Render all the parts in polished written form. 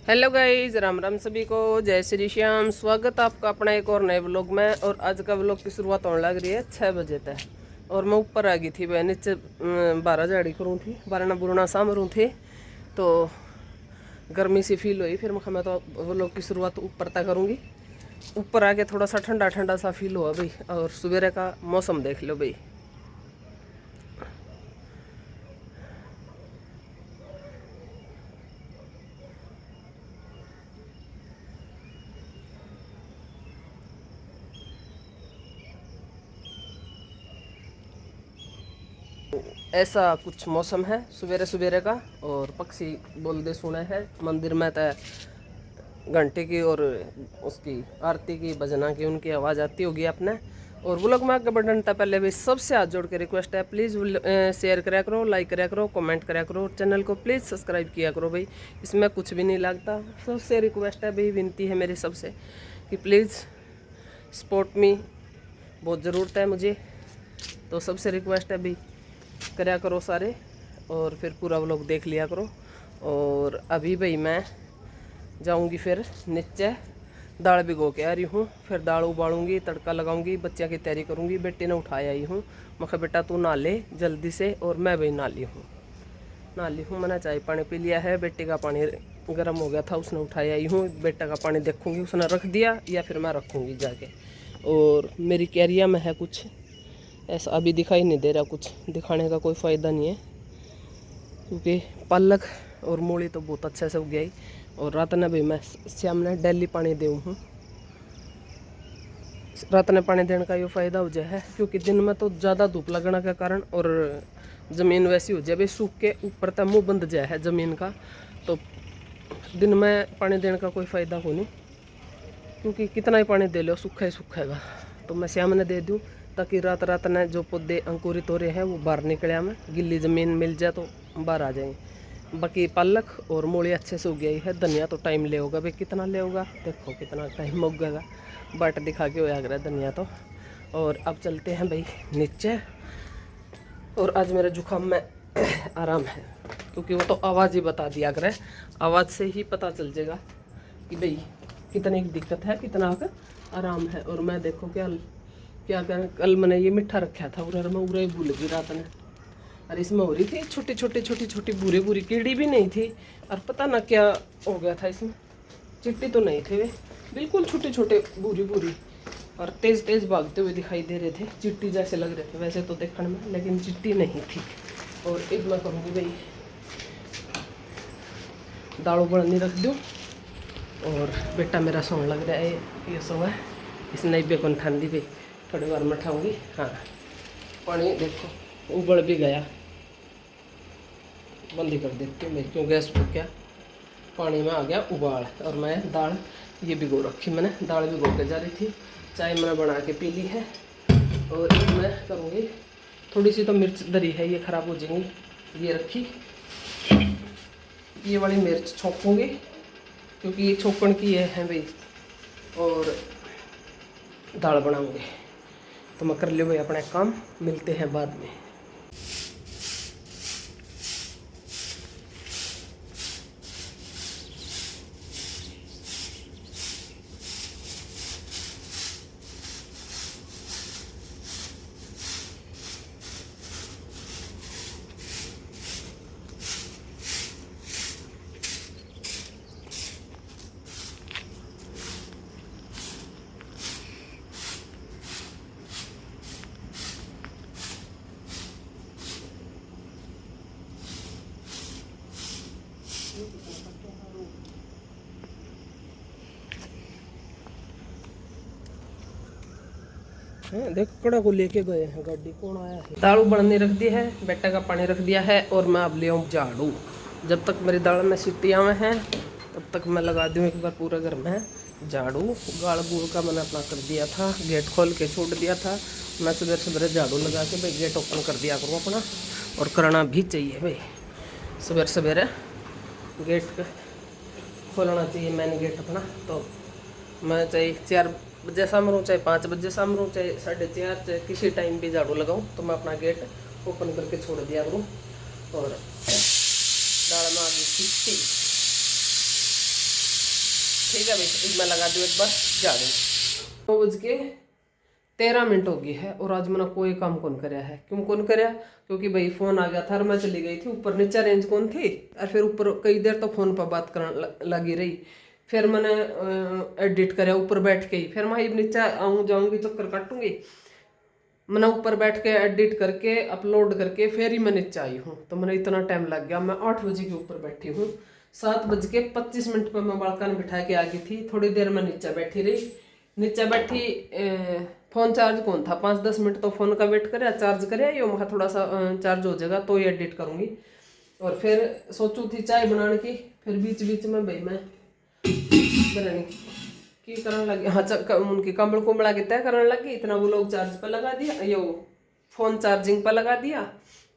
Hello guys, Ram Ram सभी को, जय श्री श्याम। स्वागत आपका अपना एक और नए व्लॉग में। और आज का व्लॉग की शुरुआत होने लग रही है 6 बजे तक। और मैं ऊपर आ गई थी, वह नीचे 12 झाड़ी करूँ थी, बारना बुरना सामरूँ थी, तो गर्मी सी फील हुई। फिर मैं तो व्लॉग की शुरुआत ऊपर तक करूँगी। ऊपर आके थोड़ा सा ठंडा ठंडा सा फील हुआ भाई। और सवेरे का मौसम देख लो भाई। ऐसा कुछ मौसम है सवेरे सवेरे का। और पक्षी बोलते सुने हैं मंदिर में तो घंटे की और उसकी आरती की भजना की उनकी आवाज़ आती होगी आपने। और व्लॉग में आगे बढ़ने से पहले भी सबसे हाथ जोड़ के रिक्वेस्ट है, प्लीज़ शेयर करा करो, लाइक करा करो, कमेंट करा करो, चैनल को प्लीज़ सब्सक्राइब किया करो भाई। इसमें कुछ भी नहीं लगता। सबसे रिक्वेस्ट है भाई, विनती है मेरी सबसे कि प्लीज़ सपोर्ट मी, बहुत ज़रूरत है मुझे। तो सबसे रिक्वेस्ट है भाई, करा करो सारे और फिर पूरा व्लॉग देख लिया करो। और अभी भाई मैं जाऊंगी फिर नीचे, दाल भिगो के आ रही हूँ। फिर दाल उबालूंगी, तड़का लगाऊंगी, बच्चियाँ की तैयारी करूँगी। बेटे ने उठाया आई हूँ, मैं कहा बेटा तू नहा ले जल्दी से। और मैं भाई नहा ली हूँ, मैंने चाय पानी पी लिया है। बेटे का पानी गर्म हो गया था, उसने उठाया आई हूँ। बेटा का पानी देखूँगी उसने रख दिया या फिर मैं रखूँगी जाके। और मेरी कैरिया में है कुछ ऐसा, अभी दिखाई नहीं दे रहा, कुछ दिखाने का कोई फ़ायदा नहीं है क्योंकि पालक और मूली तो बहुत अच्छे से उग गई। और रात ने भी मैं शाम ने डेली पानी दूँ हूँ। रात ने पानी देने का ये फ़ायदा हो जाए है क्योंकि दिन में तो ज़्यादा धूप लगने के कारण और ज़मीन वैसी हो जाए भाई, सूख के ऊपर तक मुँह बंद जाए है ज़मीन का, तो दिन में पानी देने का कोई फ़ायदा हो नहीं क्योंकि कितना ही पानी दे लो सूखा ही सूखेगा। तो मैं शाम ने दे दूँ ताकि रात ने जो पौधे अंकुरित हो रहे हैं वो बाहर निकले, में गिल्ली ज़मीन मिल जाए तो बाहर आ जाएंगे। बाकी पालक और मूली अच्छे से उग गई है। धनिया तो टाइम ले होगा भाई, कितना ले होगा देखो, कितना टाइम उगेगा, बट दिखा के होया कर धनिया तो। और अब चलते हैं भाई नीचे। और आज मेरे जुकाम में आराम है क्योंकि वो तो आवाज़ ही बता दिया करे, आवाज़ से ही पता चल जाएगा कि भाई कितनी दिक्कत है, कितना आराम है। और मैं देखो क्या क्या करें, कल मैंने ये मिठा रखा था उधर, मैं उरा ही भूल गई रात ने। और इसमें हो रही थी छोटी छोटी बुरी बुरी कीड़ी भी नहीं थी। और पता ना क्या हो गया था इसमें, चिट्टी तो नहीं थे वे, बिल्कुल छोटे छोटे बुरी बुरी और तेज़ तेज़ भागते हुए दिखाई दे रहे थे, चिट्टी जैसे लग रहे थे वैसे तो देखने में, लेकिन चिट्टी नहीं थी। और एक मैं करूँगी भाई दाल उबलनी रख दूँ। और बेटा मेरा सोने लग रहा है, ये सो है, इसने बेकन ठान दी भाई, थोड़ी बार मैं ठाऊँगी। हाँ पानी देखो उबल भी गया, बंद ही कर देती हूँ मैं क्यों गैस पर क्या, पानी में आ गया उबाल। और मैं दाल ये भिगो रखी, मैंने दाल भिगो के जा रही थी, चाय मैंने बना के पी ली है। और मैं करूँगी थोड़ी सी तो मिर्च दरी है, ये ख़राब हो जाएंगी, ये रखी, ये वाली मिर्च छोंकूँगी क्योंकि ये छोकन की है भाई। और दाल बनाऊँगी तो मैं कर लियो भाई अपना काम, मिलते हैं बाद में। देखो कड़ा को लेके गए हैं, गाड़ी कौन आया है। दाल बनने रख दी है, बेटा का पानी रख दिया है। और मैं अब ले आऊँ झाड़ू, जब तक मेरी दाल में सीटियाँ में हैं तब तक मैं लगा दूँ एक बार पूरा घर में झाड़ू। गाड़ गुड़ का मैंने अपना कर दिया था, गेट खोल के छोड़ दिया था। मैं सवेरे सवेरे झाड़ू लगा के भाई गेट ओपन कर दिया करूँ अपना, और करना भी चाहिए भाई, सवेरे सवेरे गेट खोलना चाहिए मेन गेट अपना। तो मैं चाहे 4 बजे सामरूँ, चाहे 5 बजे सामरूँ, चाहे 4:30, चाहे किसी टाइम भी झाड़ू लगाऊँ, तो मैं अपना गेट ओपन करके छोड़ दिया करूँ। और दाल में आ गई सीटी, ठीक है भाई, मैं लगा दूँ एक बार झाड़ू। 9:13 हो गई है और आज मैंने कोई काम कौन कराया है। क्यों कौन कराया? क्योंकि भाई फ़ोन आ गया था और मैं चली गई थी ऊपर, नीचे रेंज कौन थी और फिर ऊपर कई देर तो फ़ोन पर बात करने लगी रही। फिर मैंने एडिट कराया ऊपर बैठ के ही। फिर मैं नीचे आऊँ जाऊँगी चक्कर काटूंगी। मैंने ऊपर बैठ के एडिट करके अपलोड करके फिर ही मैं नीचे आई हूँ, तो मैंने इतना टाइम लग गया। मैं 8 बजे के ऊपर बैठी हूँ। 7:25 पर मैं बालकन बिठा के आ गई थी। थोड़ी देर मैं नीचे बैठी रही। नीचे बैठी, फ़ोन चार्ज कौन था, 5-10 मिनट तो फ़ोन का वेट करे, चार्ज करे यो मैं थोड़ा सा चार्ज हो जाएगा तो ही एडिट करूँगी। और फिर सोचू थी चाय बनाने की। फिर बीच बीच में भाई मैं बनानी की करने लगी। हाँ, उनकी कंबल कुंबड़ा की तय करने लगी। इतना वो लोग चार्ज पर लगा दिया, यो फ़ोन चार्जिंग पर लगा दिया।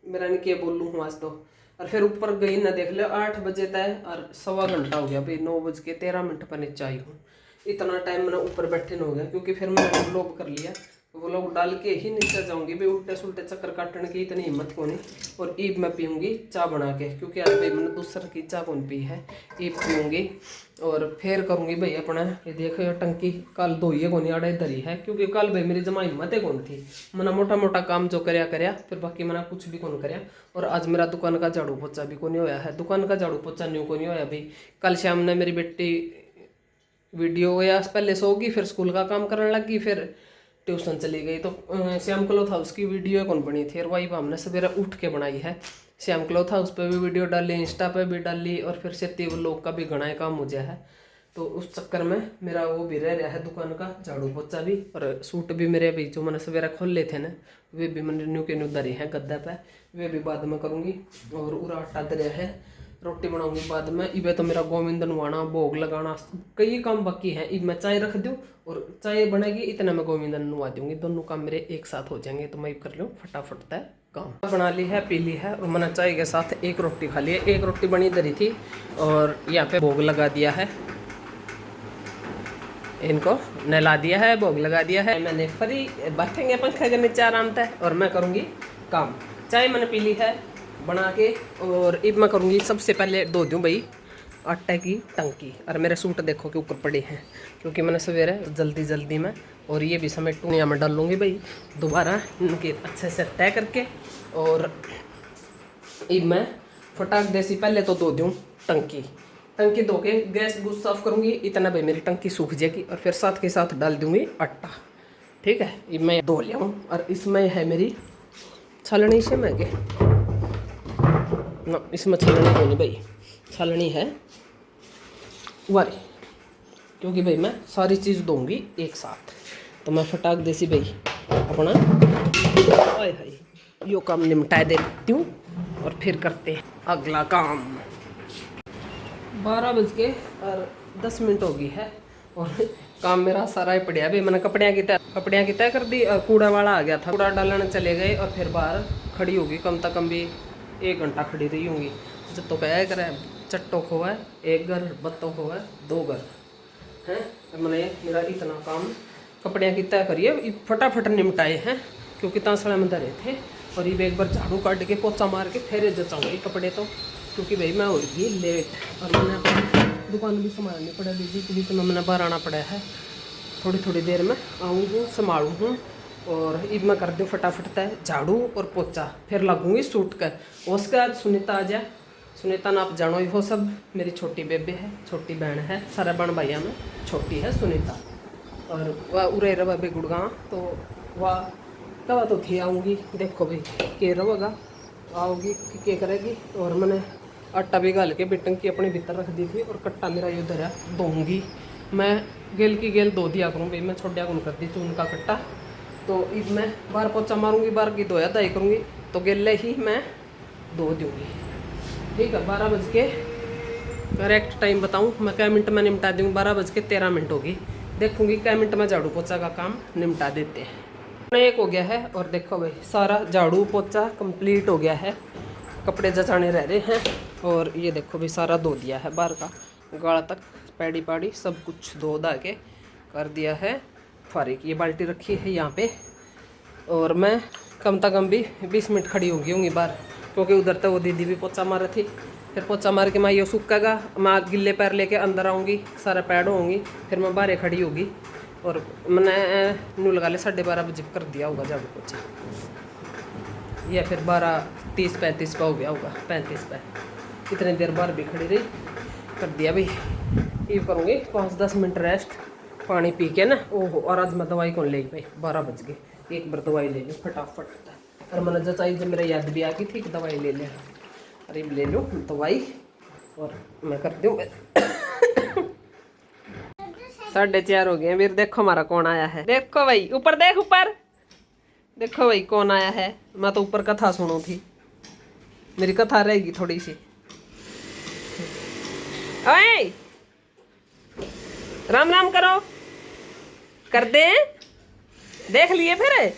मेरा नहीं क्या बोलूँ हूँ आज तो। और फिर ऊपर गई ना, देख लो 8 बजे तय और 1.25 घंटा हो गया भाई। 9:13 पर नीचे आई हूँ। इतना टाइम मैंने ऊपर बैठे न हो गया, क्योंकि फिर मैंने व्लॉग कर लिया। व्लॉग डाल के ही नीचे जाऊंगी भाई। उल्टे सुल्टे चक्कर काटने की इतनी हिम्मत को नहीं। और ईब मैं पीऊँगी चाय बना के, क्योंकि आज भाई मैंने दूसरे की चाय कौन पी है। ईब पीऊँगी और फिर करूँगी भाई अपना। ये देखो ये टंकी कल धोइए कौन आड़े इधर ही है, क्योंकि कल भाई मेरी जमा हिम्मत कौन थी। मैंने मोटा मोटा काम जो कराया फिर बाकी मैंने कुछ भी कौन कराया। और आज मेरा दुकान का झाड़ू पोछा भी कौन होया है। दुकान का झाड़ू पोछा न्यू कौन होया भाई। कल शाम ने मेरी बेटी वीडियो या पहले सोगी, फिर स्कूल का काम करने लगी, फिर ट्यूशन चली गई। तो श्याम क्लॉथ हाउस की वीडियो कौन बनी थी और वही हमने सवेरे उठ के बनाई है। श्याम क्लॉथ हाउस पे भी वीडियो डाली, इंस्टा पे भी डाली और फिर से लोग का भी घना काम हो गया है। तो उस चक्कर में मेरा वो भी रह रहा है दुकान का झाड़ू पोछा भी। और सूट भी मेरे अभी जो मैंने सवेरे खोल ले थे ना, वे भी मैंने न्यू के न्यू धरे हैं गद्दे पे, वे भी बाद में करूँगी। और उरा आटा धरे है, रोटी बनाऊंगी बाद में। इबे तो मेरा गोविंद नवाना, भोग लगाना, कई काम बाकी हैं। इब मैं चाय रख दूँ और चाय बनेगी, इतना मैं गोविंद नवा दूंगी। दोनों काम मेरे एक साथ हो जाएंगे, तो मैं कर लूँ फटाफट तय काम। बना ली है, पी ली है और मैंने चाय के साथ एक रोटी खा ली है। एक रोटी बनी धरी थी और यहाँ पे भोग लगा दिया है, इनको नहला दिया है, भोग लगा दिया है। मैंने फ्री बैठेंगे पंखे के नीचे आराम से और मैं करूँगी काम। चाय मैंने पी ली है बना के। और अब मैं करूँगी सबसे पहले धो दूँ भाई आटे की टंकी। और मेरे सूट देखो के ऊपर पड़े हैं, क्योंकि मैंने सवेरे जल्दी में। और ये भी समेट टूनिया में डाल लूँगी भाई दोबारा इनके अच्छे से तय करके। और अब मैं फटाक देसी पहले तो धो दूँ टंकी धो के गैस गुस साफ करूँगी। इतना भाई मेरी टंकी सूख जाएगी और फिर साथ के साथ डाल दूँगी आटा। ठीक है, अब मैं धो लिया हूँ। और इसमें है मेरी छलनी से महंगे ना, इसमें छलनी होनी भाई, छलनी है वाली, क्योंकि भाई मैं सारी चीज़ दूंगी एक साथ। तो मैं फटाक देसी भाई अपना हाय हाय यो काम निपटा देती हूँ और फिर करते हैं अगला काम। 12:10 हो गई है और काम मेरा सारा ही पड़ा भाई। मैंने कपड़ियाँ की तय कर दी। और कूड़ा वाला आ गया था, कूड़ा डालने चले गए और फिर बाहर खड़ी होगी, कम से कम भी 1 घंटा खड़ी रही होंगी। जब तो क्या करे, चट्टो खो है 1 घर, बत्तों खो है 2 घर हैं। मैंने मेरा इतना काम कपड़ियाँ की तय करिए फटाफट निपटाए हैं, क्योंकि तांसड़ा में धरे थे। और ये एक बार झाड़ू काट के पोछा मार के फिर जचाऊँगी कपड़े तो, क्योंकि भाई मैं हो गई लेट। और मैंने अपनी दुकान भी संभालनी पड़ेगी, बीच में मैंने बाहर आना पड़ा है। थोड़ी देर में आऊँगी, संभालूँ हूँ। और अब मैं कर दूँ फटाफट तय झाड़ू और पोछा, फिर लगूंगी सूट कर। उसके बाद सुनीता आ जाए। सुनीता ना आप जानो ही हो सब, मेरी छोटी बेबे है, छोटी बहन है। सारा बहन भाइयों में छोटी है सुनीता। और वह उरे रवा भी गुड़गांव, तो वह कवा तो थी आऊँगी। देखो भाई के रहोगा आओगी कि क्या करेगी। और मैंने आटा भी गाल के बेटन की अपने भीतर रख दी थी। और कट्टा मेरा ये धरा दूँगी मैं, गेल की गेल धो दिया करूँ भाई, मैं छोड़िया कौन कर दी चून का कट्टा। तो इस मैं बाहर पोछा मारूंगी, बाहर की धोया धाई करूँगी, तो गेले ही मैं धो दूँगी। ठीक है, 12 बज के करेक्ट टाइम बताऊँ मैं क्या मिनट में निपटा दूँगी। 12:13 होगी। देखूँगी क्या मिनट में झाड़ू पोछा का काम निपटा देते हैं। 1 हो गया है और देखो भाई सारा झाड़ू पोछा कंप्लीट हो गया है। कपड़े जचाने रह रहे हैं। और ये देखो भाई सारा धो दिया है, बाहर का गाड़ा तक पैड़ी पाड़ी सब कुछ धो धा के कर दिया है। फारिक ये बाल्टी रखी है यहाँ पे। और मैं कम से कम भी 20 मिनट खड़ी होंगी बाहर, क्योंकि उधर तो वो दीदी भी पोछा मार रही थी। फिर पोचा मार के मैं ये सूखेगा, मैं गिल्ले पैर लेके अंदर आऊँगी, सारा पैड होंगी, फिर मैं बाहर खड़ी होगी और मैंने नू लगा ले 12:30 बजे कर दिया होगा झाड़ू पोछा, या फिर 12:30-35 पे हो गया होगा, 35 पे। इतनी देर बाहर भी खड़ी रही, कर दिया भाई। ये करूँगी 5-10 मिनट रेस्ट, पानी पी के ना। ओहो, और आज मैं दवाई कौन लेगी भाई, 12 बज गए, एक बार दवाई ले ली फटाफट। और मैंने जचाई जब मेरे याद भी आ गई थी कि दवाई ले लिया, अरे ले लो दवाई और मैं कर दूँ। 4:30 हो गए वीर, देखो हमारा कौन आया है, देखो भाई ऊपर देख, ऊपर देखो भाई कौन आया है। मैं तो ऊपर कथा सुनू थी, मेरी कथा रहेगी थोड़ी सी। ओए राम राम करो, कर दे, देख लिए फिर।